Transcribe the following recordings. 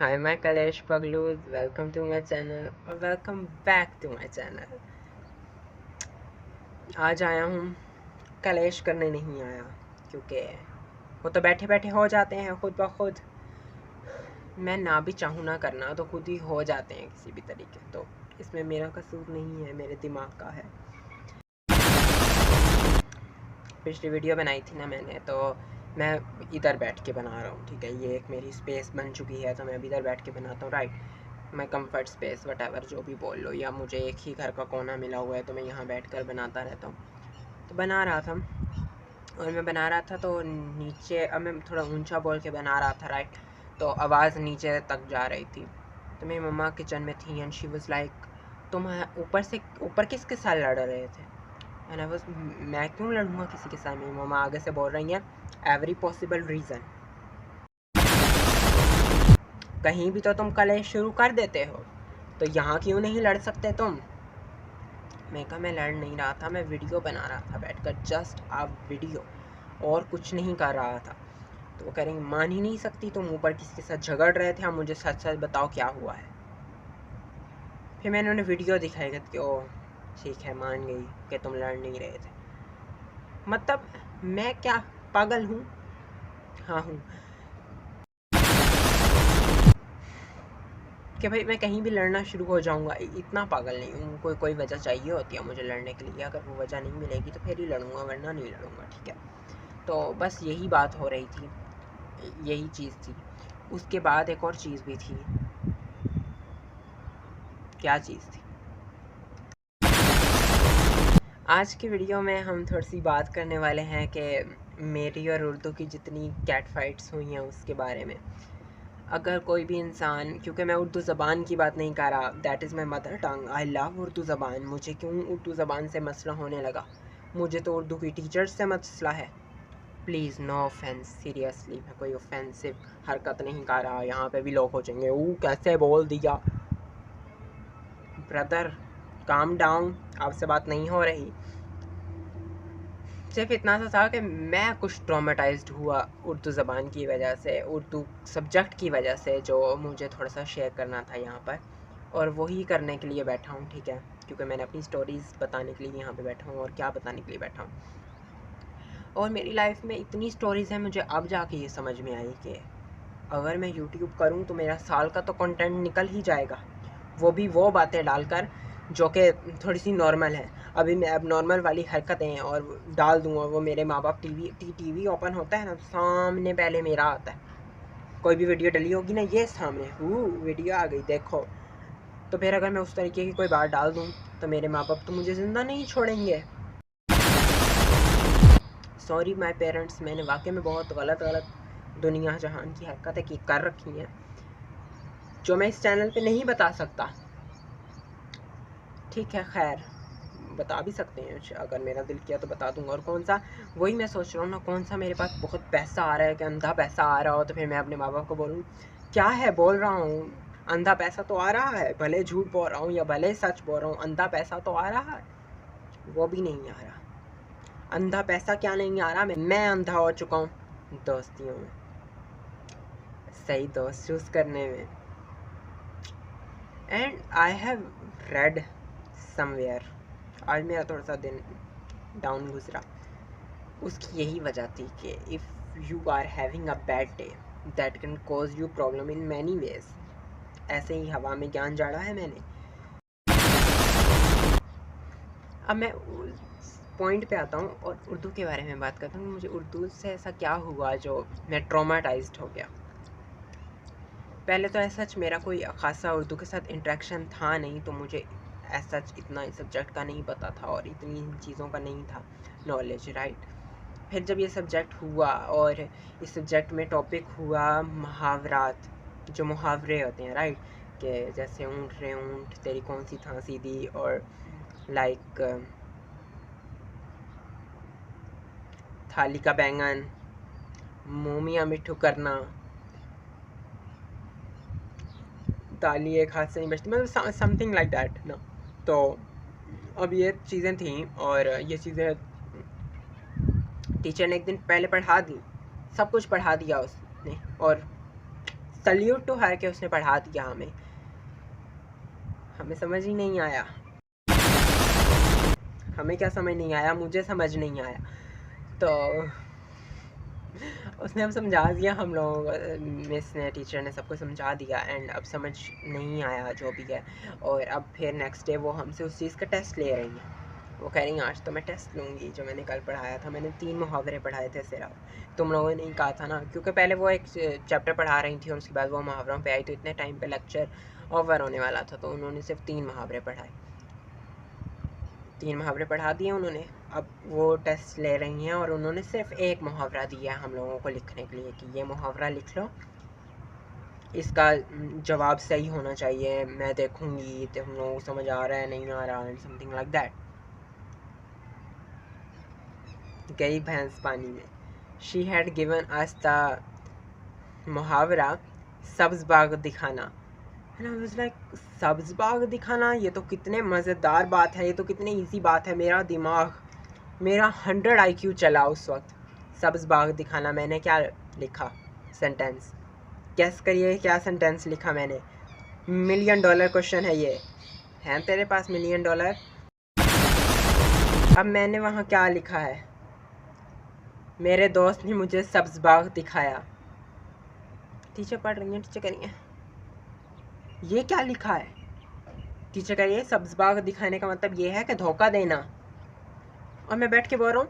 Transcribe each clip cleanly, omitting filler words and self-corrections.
Hi, मैं कलेश पगलूज। वेलकम टू माई चैनल और welcome back to my channel. आज आया हूँ, कलेश करने नहीं आया, क्योंकि वो तो बैठे बैठे हो जाते हैं खुद ब खुद। मैं ना भी चाहूँ ना करना तो खुद ही हो जाते हैं किसी भी तरीके। तो इसमें मेरा कसूर नहीं है, मेरे दिमाग का है। पिछली वीडियो बनाई थी ना मैंने, तो मैं इधर बैठ के बना रहा हूँ, ठीक है। ये एक मेरी स्पेस बन चुकी है, तो मैं अब इधर बैठ के बनाता हूँ, राइट। मैं कंफर्ट स्पेस वटेवर जो भी बोल लो, या मुझे एक ही घर का कोना मिला हुआ है तो मैं यहाँ बैठकर बनाता रहता हूँ। तो बना रहा था, और मैं बना रहा था तो नीचे, अब मैं थोड़ा ऊंचा बोल के बना रहा था, राइट। तो आवाज़ नीचे तक जा रही थी। तो मेरी मम्मा किचन में थी एंड शी वाज लाइक, तुम ऊपर किसके साथ लड़ रहे थे? एंड आई वाज, मैं क्यों लड़ूंगा किसी के साथ? मेरी मम्मा आगे से बोल रही हैं, एवरी पॉसिबल रीज़न। कहीं भी तो तुम कलेश शुरू कर देते हो, तो यहाँ क्यों नहीं लड़ सकते तुम? मैं कहा मैं लड़ नहीं रहा था, मैं वीडियो बना रहा था बैठकर, जस्ट अ वीडियो, और कुछ नहीं कर रहा था। तो वो कह रही, मान ही नहीं सकती तुम ऊपर किसी के साथ झगड़ रहे थे, अब मुझे सच सच बताओ क्या हुआ है। फिर मैंने उन्हें वीडियो दिखाई कि ओ ठीक है, मान गई कि तुम लड़ नहीं रहे थे। मतलब मैं क्या पागल हूँ? हाँ हूँ। कि भाई मैं कहीं भी लड़ना शुरू हो जाऊँगा, इतना पागल नहीं हूँ। कोई वजह चाहिए होती है मुझे लड़ने के लिए, अगर वो वजह नहीं मिलेगी तो फिर ही लड़ूंगा, वरना नहीं लड़ूंगा, ठीक है। तो बस यही बात हो रही थी, यही चीज़ थी। उसके बाद एक और चीज़ भी थी। क्या चीज़ थी? आज की वीडियो में हम थोड़ी सी बात करने वाले हैं कि मेरी और उर्दू की जितनी कैट फाइट्स हुई हैं उसके बारे में। अगर कोई भी इंसान, क्योंकि मैं उर्दू ज़बान की बात नहीं कर रहा, that is my mother tongue, I love Urdu ज़बान। मुझे क्यों उर्दू ज़बान से मसला होने लगा? मुझे तो उर्दू की टीचर्स से मसला है। प्लीज़ नो ऑफेंस, सीरियसली मैं कोई ऑफेंसिव हरकत नहीं कर रहा। यहाँ पे भी लोग हो जाएंगे, वो कैसे बोल दिया। ब्रदर काम डाउन, आपसे बात नहीं हो रही। सिर्फ इतना सा था कि मैं कुछ ट्रॉमेटाइज्ड हुआ उर्दू ज़बान की वजह से, उर्दू सब्जेक्ट की वजह से, जो मुझे थोड़ा सा शेयर करना था यहाँ पर, और वही करने के लिए बैठा हूँ, ठीक है। क्योंकि मैंने अपनी स्टोरीज़ बताने के लिए यहाँ पे बैठा हूँ, और क्या बताने के लिए बैठा हूँ। और मेरी लाइफ में इतनी स्टोरीज़ हैं, मुझे अब जाके ये समझ में आई कि अगर मैं यूट्यूब करूँ तो मेरा साल का तो कंटेंट निकल ही जाएगा, वो भी वो बातें डालकर जो कि थोड़ी सी नॉर्मल है। अभी मैं अब नॉर्मल वाली हरकतें और डाल दूँ, और वो मेरे माँ बाप टीवी ओपन होता है ना, सामने पहले मेरा आता है। कोई भी वीडियो डली होगी ना, ये सामने वीडियो आ गई देखो। तो फिर अगर मैं उस तरीके की कोई बात डाल दूँ तो मेरे माँ बाप तो मुझे ज़िंदा नहीं छोड़ेंगे। सॉरी माई पेरेंट्स, मैंने वाकई में बहुत गलत दुनिया जहान की हरकतें की कर रखी हैं, जो मैं इस चैनल पे नहीं बता सकता। ठीक है, खैर बता भी सकते हैं, अगर मेरा दिल किया तो बता दूंगा। और कौन सा, वही मैं सोच रहा हूँ ना, कौन सा मेरे पास बहुत पैसा आ रहा है कि अंधा पैसा आ रहा हो तो फिर मैं अपने माँ बाप को बोलूँ क्या है, बोल रहा हूँ अंधा पैसा तो आ रहा है, भले झूठ बोल रहा हूँ या भले सच बोल रहा हूँ, अंधा पैसा तो आ रहा है। वो भी नहीं आ रहा। अंधा पैसा क्या नहीं आ रहा, मैं अंधा हो चुका हूँ दोस्तियों में, सही दोस्त चूज करने में। And I have read somewhere, आज मेरा थोड़ा सा दिन डाउन गुजरा। उसकी यही वजह थी कि if you are having a bad day that can cause you problem in many ways. ऐसे ही हवा में ज्ञान जाड़ा है मैंने। अब मैं पॉइंट पे आता हूँ और उर्दू के बारे में बात करता हूँ। मुझे उर्दू से ऐसा क्या हुआ जो मैं ट्रॉमाटाइज्ड हो गया। पहले तो ऐसा मेरा कोई ख़ासा उर्दू के साथ इंट्रैक्शन था नहीं, तो मुझे ऐसा इतना इस सब्जेक्ट का नहीं पता था और इतनी चीज़ों का नहीं था नॉलेज, राइट। फिर जब ये सब्जेक्ट हुआ और इस सब्जेक्ट में टॉपिक हुआ मुहावरात, जो मुहावरे होते हैं, राइट। कि जैसे ऊँट रे ऊँट तेरी कौन सी थांसी दी, और लाइक थाली का बैंगन, मुँह मियाँ मिट्ठू करना, ताली एक हाथ से नहीं बचती, मतलब समथिंग लाइक दैट ना। तो अब ये चीज़ें थी, और ये चीज़ें टीचर ने एक दिन पहले पढ़ा दी, सब कुछ पढ़ा दिया उसने, और सल्यूट टू हर के उसने पढ़ा दिया हमें। हमें समझ ही नहीं आया। हमें क्या समझ नहीं आया, मुझे समझ नहीं आया। तो उसने हम समझा दिया, हम लोगों को मिस ने, टीचर ने सबको समझा दिया। एंड अब समझ नहीं आया जो भी है। और अब फिर नेक्स्ट डे वो हमसे उस चीज़ का टेस्ट ले रही हैं। वो कह रही हैं आज तो मैं टेस्ट लूँगी जो मैंने कल पढ़ाया था। मैंने 3 मुहावरे पढ़ाए थे सिर्फ, तुम लोगों ने ही कहा था ना, क्योंकि पहले वो एक चैप्टर पढ़ा रही थी और उसके बाद वो मुहावरों पे आई, तो इतने टाइम पे लेक्चर ओवर होने वाला था, तो उन्होंने सिर्फ 3 मुहावरे पढ़ाए। 3 मुहावरे पढ़ा दिए उन्होंने। अब वो टेस्ट ले रही हैं और उन्होंने सिर्फ एक मुहावरा दिया हम लोगों को लिखने के लिए कि ये मुहावरा लिख लो, इसका जवाब सही होना चाहिए, मैं देखूंगी तो हम लोगों को समझ आ रहा है नहीं आ रहा, एंड समथिंग लाइक दैट। गई भैंस पानी में। She had given us the मुहावरा सब्ज बाग दिखाना। एंड आई वाज लाइक सब्ज बाग दिखाना, ये तो कितने मज़ेदार बात है, ये तो कितनी इजी बात है। मेरा 100 IQ चला उस वक्त। सब्ज बाग दिखाना, मैंने क्या लिखा सेंटेंस, गेस करिए क्या सेंटेंस लिखा मैंने। $1,000,000 क्वेश्चन है ये। हैं तेरे पास $1,000,000? अब मैंने वहाँ क्या लिखा है, मेरे दोस्त ने मुझे सब्ज बाग दिखाया। टीचर पढ़ रही हैं, टीचर कह रही हैं ये क्या लिखा है। टीचर कह रही है सब्ज बाग दिखाने का मतलब ये है कि धोखा देना। और मैं बैठ के बोल रहा हूँ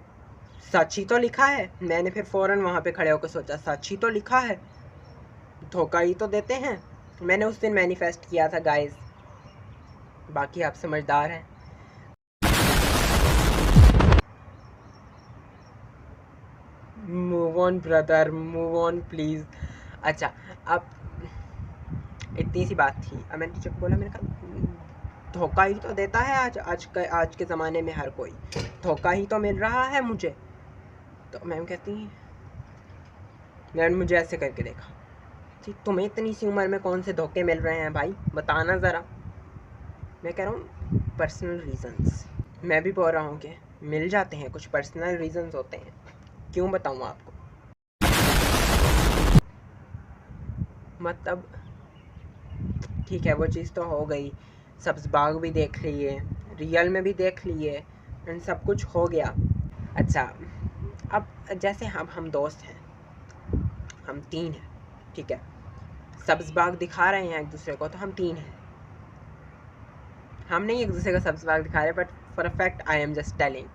सच ही तो लिखा है। मैंने फिर फ़ौरन वहाँ पे खड़े होकर सोचा सच ही तो लिखा है, धोखा ही तो देते हैं। मैंने उस दिन मैनिफेस्ट किया था गाइस, बाकी आप समझदार हैं। Move on brother, move on please. अच्छा, अब इतनी सी बात थी। अब मैंने टीचर को बोला, मैंने कहा धोखा ही तो देता है आज के ज़माने में हर कोई, धोखा ही तो मिल रहा है मुझे। तो मैम कहती हैं, मैम मुझे ऐसे करके देखा, ठीक तुम्हें इतनी सी उम्र में कौन से धोखे मिल रहे हैं भाई, बताना ज़रा। मैं कह रहा हूँ पर्सनल रीज़न्स। मैं भी बोल रहा हूँ कि मिल जाते हैं, कुछ पर्सनल रीज़न्स होते हैं, क्यों बताऊँ आपको। मतलब ठीक है वो चीज़ तो हो गई, सब्ज़ बाग भी देख लिए, रियल में भी देख लिए, एंड सब कुछ हो गया। अच्छा, अब जैसे हम दोस्त हैं, हम 3 हैं, ठीक है, सब्ज़ बाग दिखा रहे हैं एक दूसरे को, तो हम 3 हैं। हम नहीं एक दूसरे को सब्ज़ बाग दिखा रहे, but for a fact I am just telling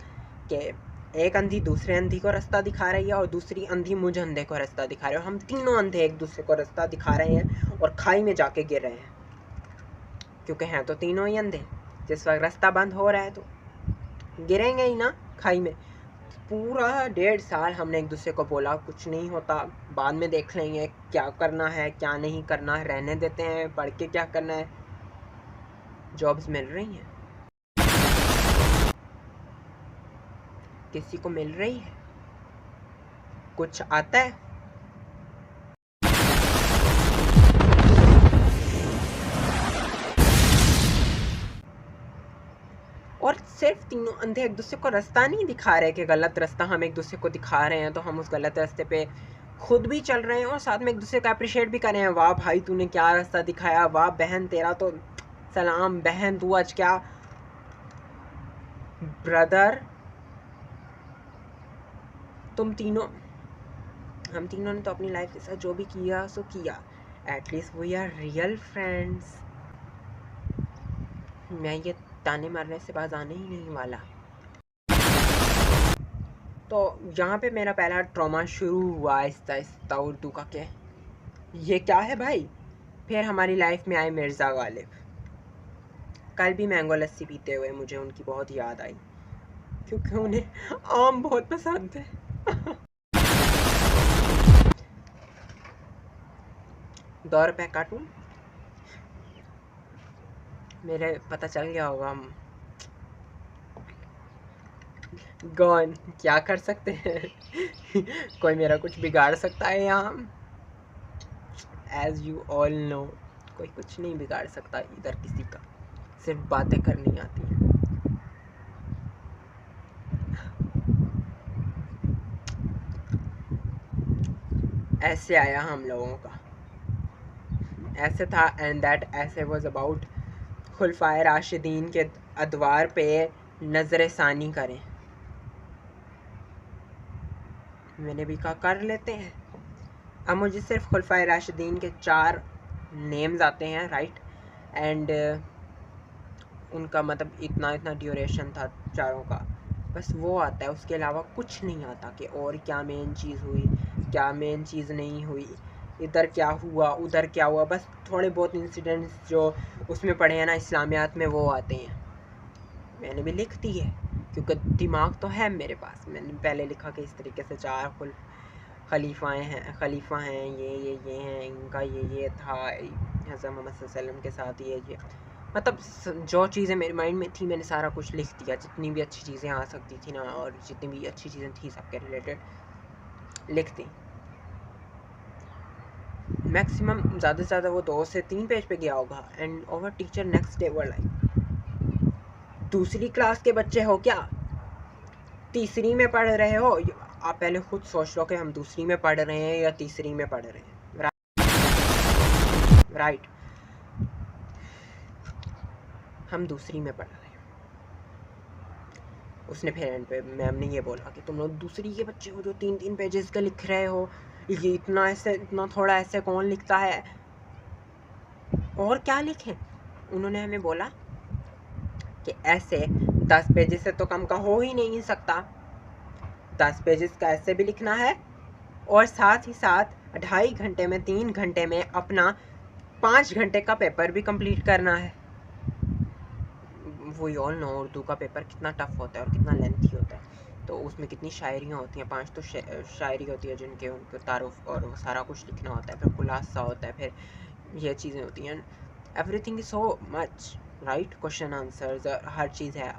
कि एक अंधी दूसरे अंधी को रास्ता दिखा रही है और दूसरी अंधी मुझे अंधे को रास्ता दिखा रही है, और हम तीनों अंधे एक दूसरे को रास्ता दिखा रहे हैं और खाई में जाके गिर रहे हैं, क्योंकि हैं तो तीनों ही अंधे। जिस वक्त रास्ता बंद हो रहा है तो गिरेंगे ही ना खाई में। पूरा 1.5 साल हमने एक दूसरे को बोला कुछ नहीं होता, बाद में देख लेंगे क्या करना है क्या नहीं करना है, रहने देते हैं, पढ़ के क्या करना है। जॉब्स मिल रही हैं, किसी को मिल रही है, कुछ आता है। और सिर्फ तीनों अंधे एक दूसरे को रास्ता नहीं दिखा रहे कि गलत रास्ता हम एक दूसरे को दिखा रहे हैं, तो हम उस गलत रास्ते पे खुद भी चल रहे हैं और साथ में एक दूसरे का अप्रिशिएट भी कर रहे हैं। वाह भाई तूने क्या रास्ता दिखाया, वाह बहन तेरा तो सलाम, बहन तू आज क्या। ब्रदर तुम तीनों, हम तीनों ने तो अपनी लाइफ के साथ जो भी किया सो किया, at least we are real friends. मैं ये ताने मारने से बाज आने ही नहीं वाला। तो यहाँ पे मेरा पहला ट्रॉमा शुरू हुआ आहिस्ता आहिस्ता उर्दू का के ये क्या है भाई। फिर हमारी लाइफ में आए मिर्ज़ा गालिब। कल भी मैंगो लस्सी पीते हुए मुझे उनकी बहुत याद आई, क्योंकि उन्हें आम बहुत पसंद है। ₹2 काटूं, मेरे पता चल गया होगा हम गॉन, क्या कर सकते हैं। कोई मेरा कुछ बिगाड़ सकता है यहाँ। एज यू ऑल नो कोई कुछ नहीं बिगाड़ सकता इधर किसी का, सिर्फ बातें करनी आती हैं। ऐसे आया हम लोगों का। ऐसे था एंड दैट ऐसे वाज अबाउट खुलफाए राशिदीन के अदवार पे नज़र सानी करें। मैंने भी कहा कर लेते हैं। अब मुझे सिर्फ खुलफाए राशिदीन के 4 नेम्स आते हैं, राइट, एंड उनका मतलब इतना ड्यूरेशन था चारों का, बस वो आता है, उसके अलावा कुछ नहीं आता कि और क्या मेन चीज़ हुई, क्या मेन चीज़ नहीं हुई, इधर क्या हुआ, उधर क्या हुआ। बस थोड़े बहुत इंसिडेंट्स जो उसमें पढ़े हैं ना इस्लामियात में, वो आते हैं। मैंने भी लिख दी है क्योंकि दिमाग तो है मेरे पास। मैंने पहले लिखा कि इस तरीके से 4 खलीफा हैं, ये हैं, इनका ये था, हज़रत मोहम्मद सल्लल्लाहु अलैहि वसल्लम के साथ ये मतलब जो चीज़ें मेरे माइंड में थी मैंने सारा कुछ लिख दिया। जितनी भी अच्छी चीज़ें आ सकती थी ना, और जितनी भी अच्छी चीज़ें थी सबके रिलेटेड लिख दी। मैक्सिमम ज़्यादा से ज़्यादा वो 2 से 3 पेज पे गया होगा। And over teacher next day were like, दूसरी क्लास के बच्चे हो क्या, तीसरी में पढ़ रहे हो? आप पहले खुद सोच लो कि हम दूसरी में पढ़ रहे हैं या तीसरी में पढ़ रहे हैं, राइट। हम दूसरी में पढ़ रहे हैं। उसने फिर एंड पे मैम ने ये बोला कि तुम लोग दूसरी के बच्चे हो जो 3-3 पेजेस का लिख रहे हो, ये इतना थोड़ा ऐसे कौन लिखता है, और क्या लिखें। उन्होंने हमें बोला कि ऐसे 10 पेजेस से तो कम का हो ही नहीं सकता, 10 पेजेस का ऐसे भी लिखना है, और साथ ही साथ 2.5 घंटे में 3 घंटे में अपना 5 घंटे का पेपर भी कंप्लीट करना है। वो ऑल नो उर्दू का पेपर कितना टफ होता है और कितना लेंथी होता है। तो उसमें कितनी शायरियाँ होती हैं, 5 तो शायरी होती है जिनके उनके तारुफ और सारा कुछ लिखना होता है, फिर खुलासा होता है, फिर ये चीज़ें होती हैं। Everything is so much, right, question answers हर चीज़ है।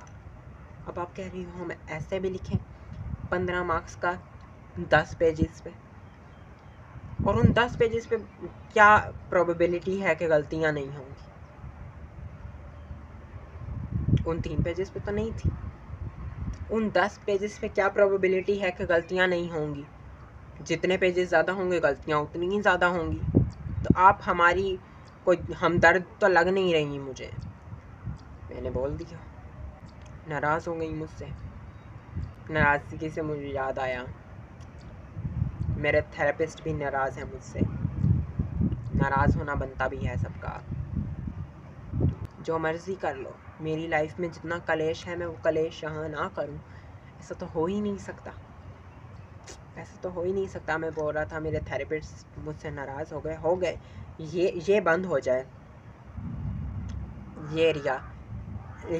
अब आप कह रही हो हम ऐसे भी लिखें 15 मार्क्स का 10 पेजेस पे, और उन 10 पेजेस पे क्या प्रोबेबिलिटी है कि गलतियाँ नहीं होंगी? उन 3 पेजेस पे तो नहीं थी। उन 10 पेजेस पे क्या प्रोबेबिलिटी है कि गलतियाँ नहीं होंगी? जितने पेजेस ज़्यादा होंगे गलतियाँ उतनी ही ज़्यादा होंगी। तो आप हमारी कोई हमदर्द तो लग नहीं रही मुझे। मैंने बोल दिया। नाराज़ हो गई मुझसे। नाराज़गी से मुझे याद आया मेरे थेरेपिस्ट भी नाराज़ हैं मुझसे। नाराज़ होना बनता भी है सबका। जो मर्ज़ी कर लो, मेरी लाइफ में जितना कलेश है मैं वो कलेश यहाँ ना करूँ, ऐसा तो हो ही नहीं सकता। ऐसा तो हो ही नहीं सकता। मैं बोल रहा था मेरे थेरेपिस्ट मुझसे नाराज़ हो गए। ये बंद हो जाए,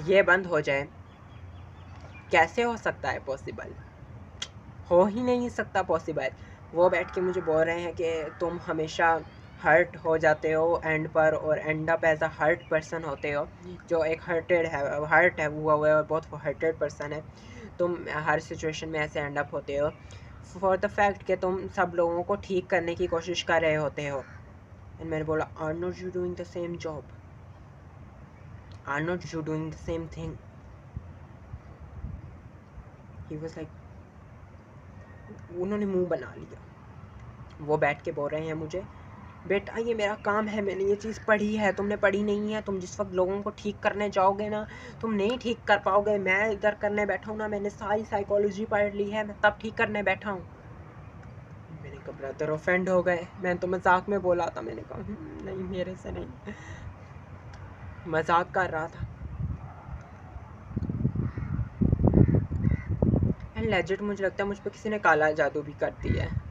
ये बंद हो जाए। कैसे हो सकता है पॉसिबल? हो ही नहीं सकता पॉसिबल। वो बैठ के मुझे बोल रहे हैं कि तुम हमेशा हर्ट हो जाते हो एंड पर, और end up as a hurt person होते हो, जो एक हर्ट है हुआ और बहुत हर्टेड पर्सन है। तुम हर सिचुएशन में ऐसे एंड अप होते हो फॉर द फैक्ट कि तुम सब लोगों को ठीक करने की कोशिश कर रहे होते हो। एंड मैंने बोला are not you doing the same job, are not you doing the same thing? He was like, उन्होंने मुंह बना लिया। वो बैठ के बोल रहे हैं मुझे, बेटा ये मेरा काम है, मैंने ये चीज़ पढ़ी है, तुमने पढ़ी नहीं है। तुम जिस वक्त लोगों को ठीक करने जाओगे ना, तुम नहीं ठीक कर पाओगे। मैं इधर करने बैठा हूँ ना, मैंने सारी साइकोलॉजी पढ़ ली है, मैं तब ठीक करने बैठा हूँ। मैंने कहा ब्रदर ऑफेंड हो गए। मैं तो मजाक में बोला था। मैंने कहा नहीं, मेरे से नहीं, मजाक कर रहा था। एंड लेजिट मुझे लगता है मुझ पर किसी ने काला जादू भी कर दिया है।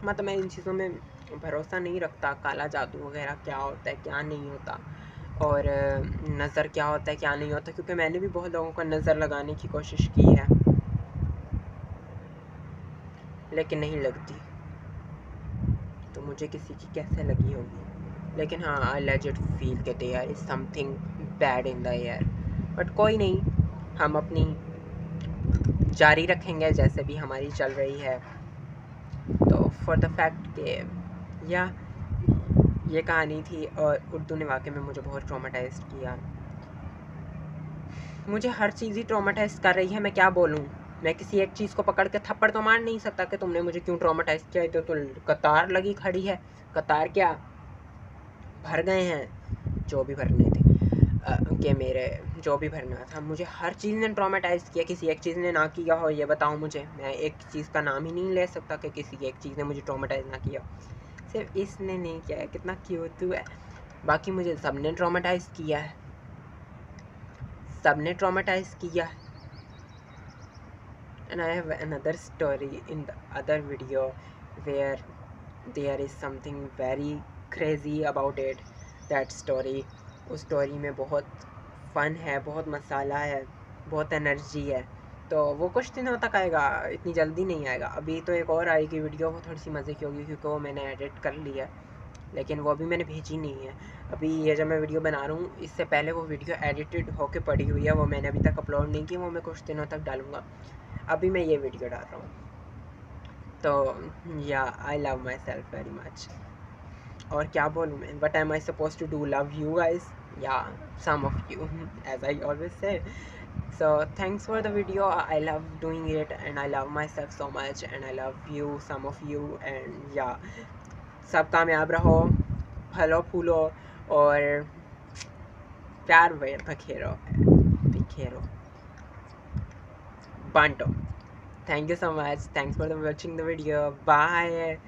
मतलब मैं इन चीज़ों में भरोसा नहीं रखता, काला जादू वगैरह क्या होता है क्या नहीं होता, और नज़र क्या होता है क्या नहीं होता, क्योंकि मैंने भी बहुत लोगों को नज़र लगाने की कोशिश की है लेकिन नहीं लगती। तो मुझे किसी की कैसे लगी होगी। लेकिन हाँ, आई लेजिट फील के there is something bad in the air. But कोई नहीं, हम अपनी जारी रखेंगे जैसे भी हमारी चल रही है। तो फॉर द फैक्ट के या ये कहानी थी, और उर्दू ने वाकई में मुझे बहुत ट्रॉमेटाइज किया। मुझे हर चीज़ ही ट्रॉमेटाइज कर रही है, मैं क्या बोलूँ। मैं किसी एक चीज़ को पकड़ के थप्पड़ तो मार नहीं सकता कि तुमने मुझे क्यों ट्रॉमेटाइज किया। तो कतार लगी खड़ी है, कतार क्या भर गए हैं जो भी भरने थे कि मेरे जो भी भरना था। मुझे हर चीज़ ने ट्रॉमेटाइज किया, किसी एक चीज़ ने ना किया हो ये बताओ मुझे। मैं एक चीज़ का नाम ही नहीं ले सकता कि किसी एक चीज़ ने मुझे ट्रॉमेटाइज ना किया। सिर्फ इसने नहीं किया है। कितना क्यूट है। बाकी मुझे सब ने ट्रॉमेटाइज किया है, सब ने ट्रॉमेटाइज किया है। And I have another story in the other video where there is something very crazy about it. That story, उस स्टोरी में बहुत फ़न है, बहुत मसाला है, बहुत एनर्जी है। तो वो कुछ दिनों तक आएगा, इतनी जल्दी नहीं आएगा। अभी तो एक और आएगी वीडियो, वो थोड़ी सी मज़े की होगी क्योंकि वो मैंने एडिट कर लिया है, लेकिन वो अभी मैंने भेजी नहीं है। अभी ये जब मैं वीडियो बना रहा हूँ इससे पहले वो वीडियो एडिटेड होके पड़ी हुई है, वो मैंने अभी तक अपलोड नहीं की, वो मैं कुछ दिनों तक डालूँगा। अभी मैं ये वीडियो डाल रहा हूँ। तो yeah I love myself very much. और क्या बोलूँ मैं, what am I suppose to do, love you guys yeah some of you as I always say. So thanks for the video. I love doing it and I love myself so much and I love you, some of you, and yeah, सब कामयाब रहो, फलो फूलो और प्यार बखेरो, बिखेरो, बांटो। Thank you so much. Thanks for watching the video. Bye.